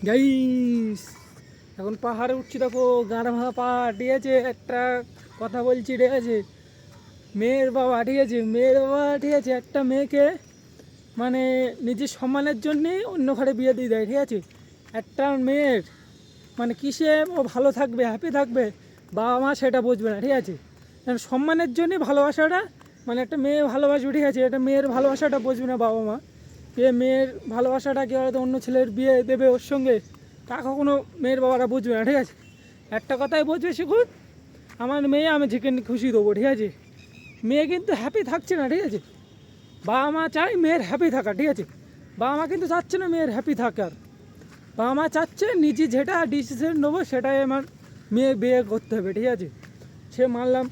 Guys এখন পাহাড়ে উঠছি, দেখো গাঁড়া ভাঙা পাহাড়, ঠিক আছে। একটা কথা বলছি, ঠিক আছে। মেয়ের বাবা, ঠিক আছে, মেয়ের বাবা, ঠিক আছে, একটা মেয়েকে মানে নিজের সম্মানের জন্যেই অন্য ঘরে বিয়ে দিয়ে দেয়, ঠিক আছে। একটা মেয়ের মানে কিসে ও ভালো থাকবে, হ্যাপি থাকবে, বাবা মা সেটা বুঝবে না, ঠিক আছে। কারণ সম্মানের জন্যই ভালোবাসাটা, মানে একটা মেয়ে ভালোবাসবে, ঠিক আছে, একটা মেয়ের ভালোবাসাটা বুঝবে না বাবা মা। মেয়ের ভালোবাসাটা কেউ হয়তো অন্য ছেলের বিয়ে দেবে ওর সঙ্গে, তা কখনো মেয়ের বাবারা বুঝবে না, ঠিক আছে। একটা কথাই বুঝবে, শিখুন, আমার মেয়ে আমি যেখানে খুশি দেবো, ঠিক আছে। মেয়ে কিন্তু হ্যাপি থাকছে না, ঠিক আছে। বাবা মা চায় মেয়ের হ্যাপি থাকা, ঠিক আছে। বাবা মা কিন্তু চাচ্ছে না মেয়ের হ্যাপি থাকার। বাবা মা চাচ্ছে নিজে যেটা ডিসিশন নেবো সেটাই আমার মেয়ে বিয়ে করতে হবে, ঠিক আছে। সে মানলাম,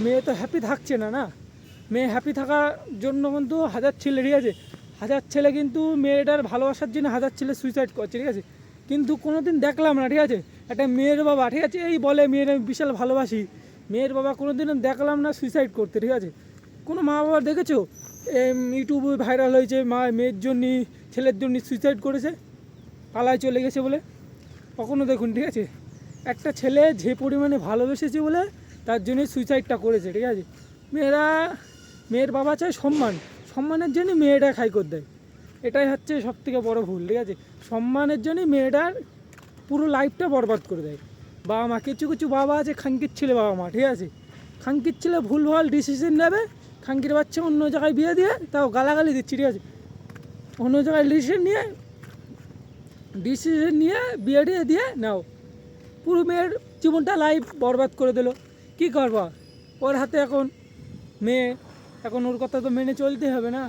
মেয়ে তো হ্যাপি থাকছে না, না। মেয়ে হ্যাপি থাকার জন্য কিন্তু হাজার ছেলে, ঠিক আছে, হাজার ছেলে কিন্তু মেয়েটার ভালোবাসার জন্য হাজার ছেলে সুইসাইড করছে, ঠিক আছে। কিন্তু কোনো দিন দেখলাম না, ঠিক আছে, একটা মেয়ের বাবা, ঠিক আছে, এই বলে মেয়ের আমি বিশাল ভালোবাসি, মেয়ের বাবা কোনো দিন দেখলাম না সুইসাইড করতে, ঠিক আছে। কোনো মা বাবা দেখেছো ইউটিউবে ভাইরাল হয়েছে মা মেয়ের জন্য ছেলের জন্য সুইসাইড করেছে, পালায় চলে গেছে বলে? কখনো দেখুন, ঠিক আছে। একটা ছেলে যে পরিমাণে ভালোবেসেছে বলে তার জন্যই সুইসাইডটা করেছে, ঠিক আছে। মেয়েরা, মেয়ের বাবা চায় সম্মান, সম্মানের জন্য মেয়েটা খাই করে দেয়, এটাই হচ্ছে সবথেকে বড় ভুল, ঠিক আছে। সম্মানের জন্যই মেয়েটার পুরো লাইফটা বরবাদ করে দেয় বাবা মা। কিছু কিছু বাবা আছে খাঙ্কির ছেলে বাবা মা, ঠিক আছে, খাঙ্কির ছেলে ভুলভাল ডিসিশন নেবে, খাঙ্কির বাচ্চা অন্য জায়গায় বিয়ে দিয়ে তাও গালাগালি দিচ্ছি, ঠিক আছে। অন্য জায়গায় ডিসিশন নিয়ে বিয়ে দিয়ে দিয়ে নাও, পুরো মেয়ের জীবনটা লাইফ বরবাদ করে দিল। কী করবা, ওর হাতে এখন মেয়ে, এখন ওর কথা তো মেনে চলতে হবে না।